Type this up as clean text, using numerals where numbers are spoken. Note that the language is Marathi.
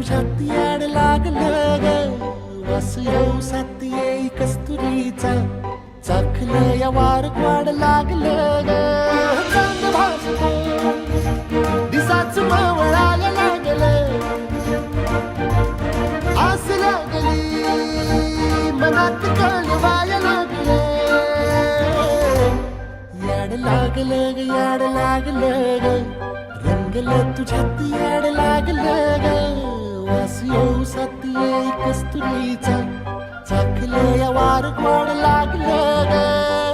तुझ्यात याड लागलं ग वास येऊ साथ येई कस्तुरीचा चाखलं या वार वाढ लागलं ग चांद भासलं दिसाच मावळायला लागलं आस लागली मनात कळवायला लागलं याड लागलं ग याड लागलं ग रंगलं तुझ्यात याड लागलं ग वास येऊ साथ येई कस्तुरीचा चाखलं या वार वाढ लागलं ग